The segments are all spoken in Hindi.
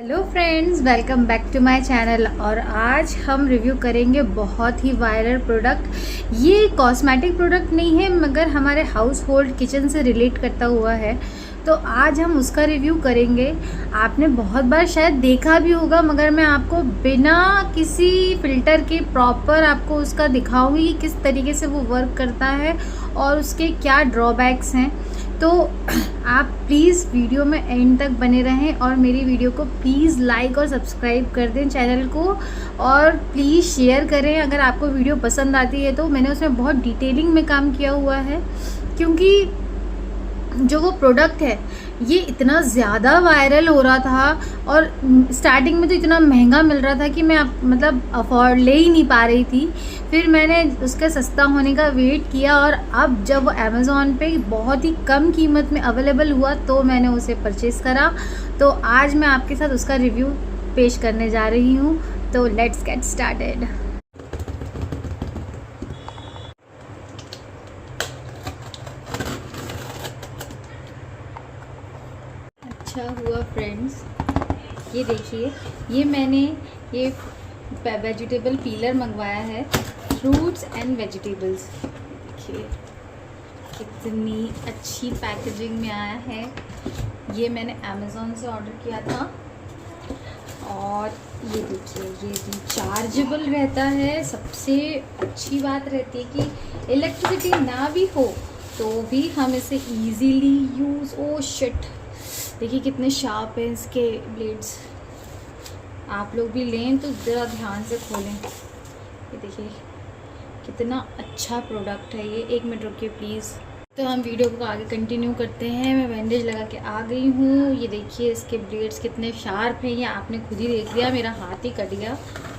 Hello friends, welcome back to my channel. और आज हम रिव्यू करेंगे बहुत ही वायरल प्रोडक्ट। ये कॉस्मेटिक प्रोडक्ट नहीं है मगर हमारे हाउस होल्ड किचन से रिलेट करता हुआ है, तो आज हम उसका रिव्यू करेंगे। आपने बहुत बार शायद देखा भी होगा मगर मैं आपको बिना किसी फ़िल्टर के प्रॉपर आपको उसका दिखाऊंगी कि किस तरीके से वो वर्क करता है और उसके क्या ड्रॉबैक्स हैं। तो आप प्लीज़ वीडियो में एंड तक बने रहें और मेरी वीडियो को प्लीज़ लाइक और सब्सक्राइब कर दें चैनल को, और प्लीज़ शेयर करें अगर आपको वीडियो पसंद आती है। तो मैंने उसमें बहुत डिटेलिंग में काम किया हुआ है क्योंकि जो वो प्रोडक्ट है ये इतना ज़्यादा वायरल हो रहा था और स्टार्टिंग में तो इतना महंगा मिल रहा था कि मैं मतलब अफोर्ड ले ही नहीं पा रही थी। फिर मैंने उसके सस्ता होने का वेट किया और अब जब वो अमेज़ॉन पे बहुत ही कम कीमत में अवेलेबल हुआ तो मैंने उसे परचेज़ करा। तो आज मैं आपके साथ उसका रिव्यू पेश करने जा रही हूँ। तो लेट्स गेट स्टार्टेड। अच्छा हुआ फ्रेंड्स, ये देखिए, ये मैंने ये वेजिटेबल पीलर मंगवाया है, फ्रूट्स एंड वेजिटेबल्स। देखिए कितनी अच्छी पैकेजिंग में आया है। ये मैंने अमेज़ॉन से ऑर्डर किया था और ये देखिए ये रिचार्जेबल रहता है। सबसे अच्छी बात रहती है कि इलेक्ट्रिसिटी ना भी हो तो भी हम इसे इजीली यूज़। ओ शिट, देखिए कितने शार्प हैं इसके ब्लेड्स। आप लोग भी लें तो ज़रा ध्यान से खोलें। ये देखिए कितना अच्छा प्रोडक्ट है ये। 1 मिनट रुकिए प्लीज़। तो हम वीडियो को आगे कंटिन्यू करते हैं। मैं बैंडेज लगा के आ गई हूँ। ये देखिए इसके ब्लेड्स कितने शार्प हैं, ये आपने खुद ही देख लिया, मेरा हाथ ही कट गया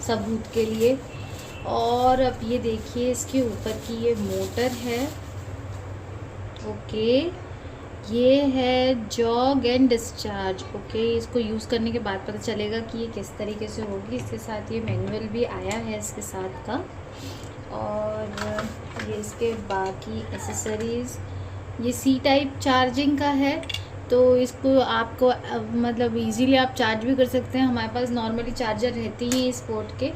सबूत के लिए। और अब ये देखिए इसके ऊपर की ये मोटर है। ओके, ये है जॉग एंड डिस्चार्ज। ओके, इसको यूज़ करने के बाद पता चलेगा कि ये किस तरीके से होगी। इसके साथ ये मैनुअल भी आया है इसके साथ का, और ये इसके बाकी एसेसरीज़। ये सी टाइप चार्जिंग का है, तो इसको आपको मतलब इजीली आप चार्ज भी कर सकते हैं। हमारे पास नॉर्मली चार्जर रहती हैं इस पोर्ट के।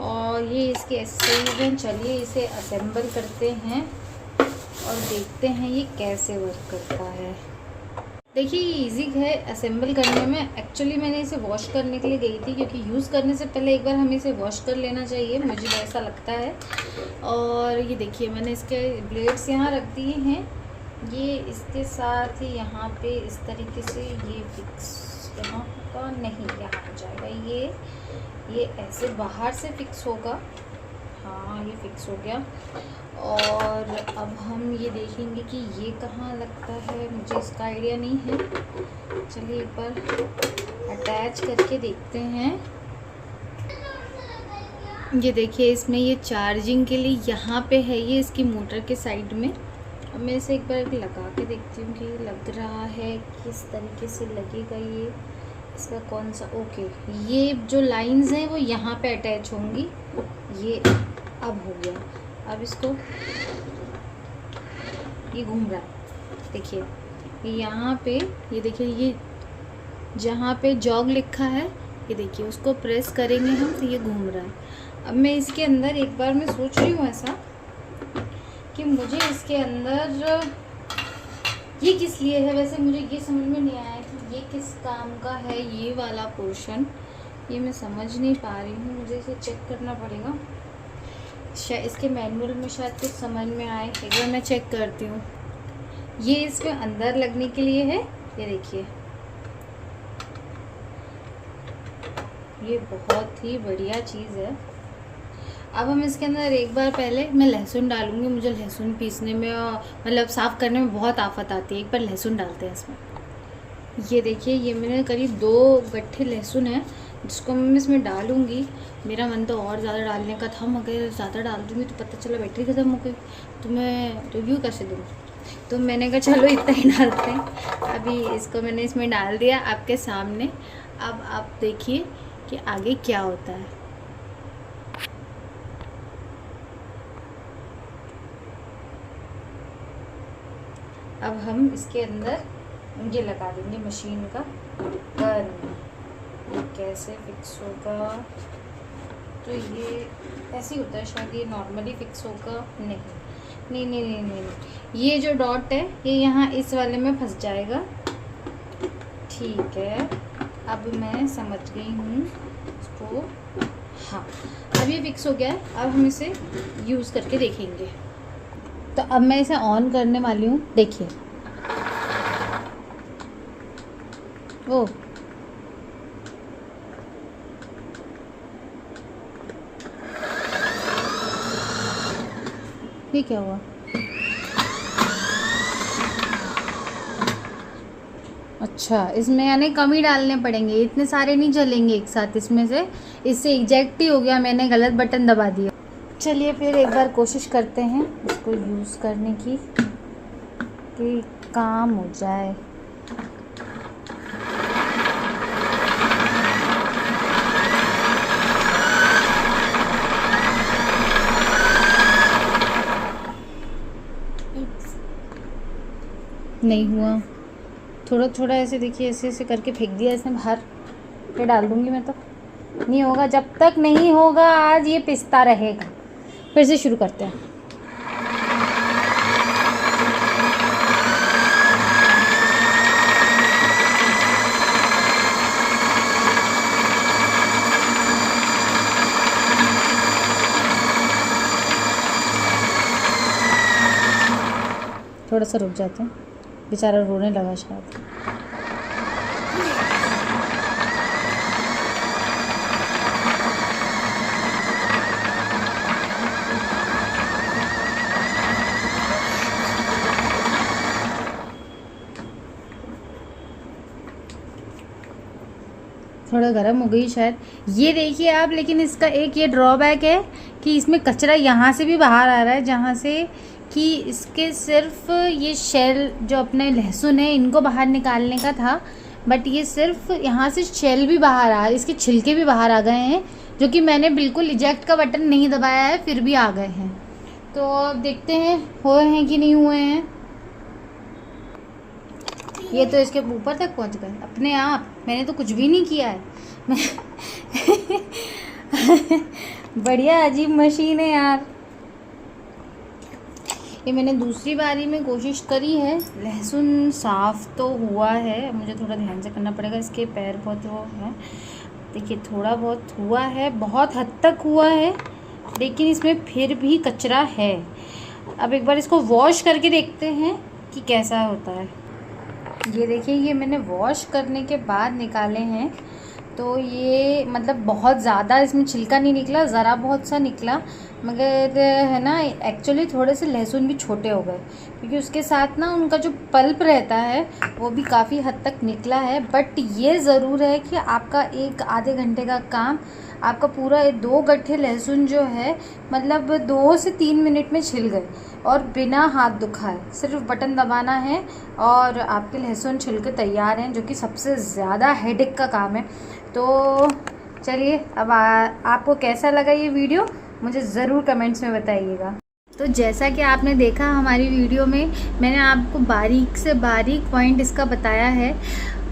और ये इसके एसेसरीज हैं। चलिए इसे असेंबल करते हैं और देखते हैं ये कैसे वर्क करता है। देखिए ये इजी है असेंबल करने में। एक्चुअली मैंने इसे वॉश करने के लिए गई थी क्योंकि यूज़ करने से पहले एक बार हमें इसे वॉश कर लेना चाहिए, मुझे ऐसा लगता है। और ये देखिए मैंने इसके ब्लेड्स यहाँ रख दिए हैं। ये इसके साथ ही यहाँ पे इस तरीके से ये फिक्स यहाँ का नहीं, यहाँ हो जाएगा। ये ऐसे बाहर से फिक्स होगा। हाँ ये फिक्स हो गया। और अब हम ये देखेंगे कि ये कहाँ लगता है, मुझे इसका आइडिया नहीं है। चलिए एक बार अटैच करके देखते हैं। ये देखिए इसमें ये चार्जिंग के लिए यहाँ पे है, ये इसकी मोटर के साइड में। अब मैं इसे एक बार लगा के देखती हूँ कि लग रहा है किस तरीके से लगेगा ये, इसका कौन सा। ओके, ये जो लाइंस हैं वो यहाँ पे अटैच होंगी। ये अब हो गया। अब इसको ये घूम रहा है, देखिए यहाँ पे, ये देखिए ये जहाँ पे जॉग लिखा है, ये देखिए उसको प्रेस करेंगे हम तो ये घूम रहा है। अब मैं इसके अंदर एक बार मैं सोच रही हूँ ऐसा कि मुझे इसके अंदर ये किस लिए है। वैसे मुझे ये समझ में नहीं आया कि ये किस काम का है। ये वाला पोर्शन ये मैं समझ नहीं पा रही हूँ, मुझे इसे चेक करना पड़ेगा। शायद इसके मैनुअल में शायद कुछ समझ में आए, एक बार मैं चेक करती हूँ। ये इसमें अंदर लगने के लिए है, ये देखिए ये बहुत ही बढ़िया चीज़ है। अब हम इसके अंदर एक बार पहले मैं लहसुन डालूंगी। मुझे लहसुन पीसने में मतलब साफ़ करने में बहुत आफत आती है। एक बार लहसुन डालते हैं इसमें। ये देखिए ये मैंने करीब 2 गट्ठे लहसुन है जिसको मैं इसमें डालूंगी। मेरा मन तो और ज़्यादा डालने का था मगर ज़्यादा डाल दूँगी तो पता चला बैटरी ख़त्म हो गई तो मैं रिव्यू कैसे दूँ। तो मैंने कहा चलो इतना ही डालते हैं। अभी इसको मैंने इसमें डाल दिया आपके सामने। अब आप देखिए कि आगे क्या होता है। अब हम इसके अंदर ये लगा देंगे मशीन का गन। कैसे फिक्स होगा। तो ये ऐसे ही होता है शायद, ये नॉर्मली फिक्स होगा। नहीं नहीं नहीं नहीं नहीं, नहीं। ये जो डॉट है ये यहाँ इस वाले में फंस जाएगा। ठीक है, अब मैं समझ गई हूँ इसको। हाँ, अब ये फिक्स हो गया है। अब हम इसे यूज़ करके देखेंगे। तो अब मैं इसे ऑन करने वाली हूँ। देखिए, ओ ये क्या हुआ? अच्छा, इसमें यानी कम ही डालने पड़ेंगे, इतने सारे नहीं जलेंगे एक साथ इसमें से। इससे एग्जैक्ट ही हो गया, मैंने गलत बटन दबा दिया। चलिए फिर एक बार कोशिश करते हैं इसको यूज़ करने की, कि काम हो जाए। नहीं हुआ। थोड़ा थोड़ा ऐसे देखिए, ऐसे ऐसे करके फेंक दिया इसने बाहर। पे डाल दूंगी मैं तो। नहीं होगा, जब तक नहीं होगा आज ये पिसता रहेगा। फिर से शुरू करते हैं। थोड़ा सा रुक जाते हैं, बेचारा रोने लगा शायद। थोड़ा गर्म हो गई शायद, ये देखिए आप। लेकिन इसका एक ये ड्रॉबैक है कि इसमें कचरा यहाँ से भी बाहर आ रहा है, जहाँ से कि इसके सिर्फ ये शेल जो अपने लहसुन है इनको बाहर निकालने का था, बट ये सिर्फ यहाँ से शेल भी बाहर आ, इसके छिलके भी बाहर आ गए हैं, जो कि मैंने बिल्कुल इजेक्ट का बटन नहीं दबाया है, फिर भी आ गए हैं। तो अब देखते हैं हुए हैं कि नहीं हुए हैं। ये तो इसके ऊपर तक पहुँच गए अपने आप, मैंने तो कुछ भी नहीं किया है। बढ़िया अजीब मशीन है यार। ये मैंने दूसरी बारी में कोशिश करी है। लहसुन साफ़ तो हुआ है, मुझे थोड़ा ध्यान से करना पड़ेगा। इसके पैर बहुत वो है, देखिए थोड़ा बहुत हुआ है, बहुत हद तक हुआ है, लेकिन इसमें फिर भी कचरा है। अब एक बार इसको वॉश करके देखते हैं कि कैसा होता है। ये देखिए, ये मैंने वॉश करने के बाद निकाले हैं, तो ये मतलब बहुत ज़्यादा इसमें छिलका नहीं निकला, ज़रा बहुत सा निकला, मगर है ना एक्चुअली थोड़े से लहसुन भी छोटे हो गए, क्योंकि उसके साथ ना उनका जो पल्प रहता है वो भी काफ़ी हद तक निकला है। बट ये ज़रूर है कि आपका एक आधे घंटे का काम, आपका पूरा 2 गट्ठे लहसुन जो है मतलब 2 से 3 मिनट में छिल गए, और बिना हाथ दुखाए सिर्फ बटन दबाना है और आपके लहसुन छिल के तैयार हैं, जो कि सबसे ज़्यादा हेडेक का काम है। तो चलिए, अब आपको कैसा लगा ये वीडियो मुझे ज़रूर कमेंट्स में बताइएगा। तो जैसा कि आपने देखा हमारी वीडियो में, मैंने आपको बारीक से बारीक पॉइंट इसका बताया है।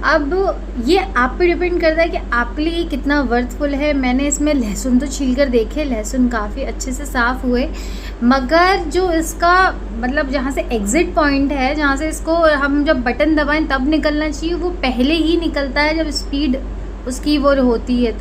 अब ये आप पे डिपेंड करता है कि आपके लिए कितना वर्थफुल है। मैंने इसमें लहसुन तो छील कर देखे, लहसुन काफ़ी अच्छे से साफ़ हुए, मगर जो इसका मतलब जहाँ से एग्ज़िट पॉइंट है, जहाँ से इसको हम जब बटन दबाएं तब निकलना चाहिए, वो पहले ही निकलता है जब स्पीड उसकी वो होती है।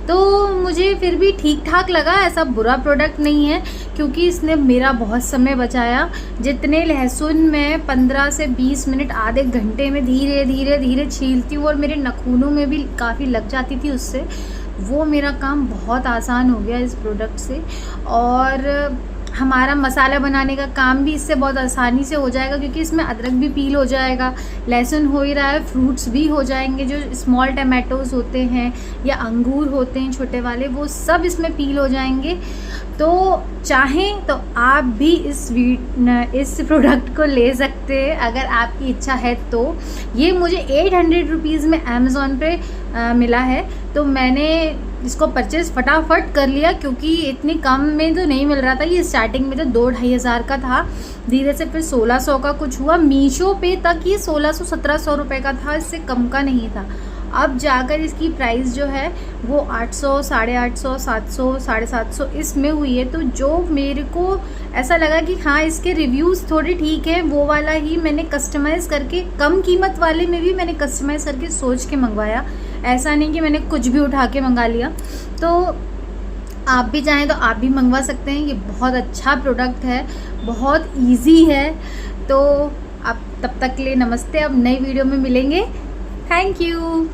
तो मुझे फिर भी ठीक ठाक लगा, ऐसा बुरा प्रोडक्ट नहीं है, क्योंकि इसने मेरा बहुत समय बचाया। जितने लहसुन मैं 15 से 20 मिनट आधे घंटे में धीरे धीरे धीरे छीलती हूँ, और मेरे नाखूनों में भी काफ़ी लग जाती थी उससे, वो मेरा काम बहुत आसान हो गया इस प्रोडक्ट से। और हमारा मसाला बनाने का काम भी इससे बहुत आसानी से हो जाएगा, क्योंकि इसमें अदरक भी पील हो जाएगा, लहसुन हो ही रहा है, फ्रूट्स भी हो जाएंगे, जो स्मॉल टमाटोज़ होते हैं या अंगूर होते हैं छोटे वाले, वो सब इसमें पील हो जाएंगे। तो चाहें तो आप भी इस प्रोडक्ट को ले सकते हैं अगर आपकी इच्छा है तो। ये मुझे 800 रुपीज़ में अमेज़ॉन पे मिला है, तो मैंने इसको परचेज़ फटाफट कर लिया, क्योंकि इतनी कम में तो नहीं मिल रहा था। ये स्टार्टिंग में तो 2-2.5 हज़ार का था, धीरे से फिर 1600 का कुछ हुआ। मीशो पे तक ये 1600-1700 रुपये का था, इससे कम का नहीं था। अब जाकर इसकी प्राइस जो है वो 800, 850, 700, 750 इसमें हुई है। तो जो मेरे को ऐसा लगा कि हाँ इसके रिव्यूज़ थोड़े ठीक है, वो वाला ही मैंने कस्टमाइज़ करके, कम कीमत वाले में भी मैंने कस्टमाइज़ करके सोच के मंगवाया। ऐसा नहीं कि मैंने कुछ भी उठा के मंगा लिया। तो आप भी चाहें तो आप भी मंगवा सकते हैं। ये बहुत अच्छा प्रोडक्ट है, बहुत इजी है। तो आप तब तक के लिए नमस्ते, अब नई वीडियो में मिलेंगे। Thank you.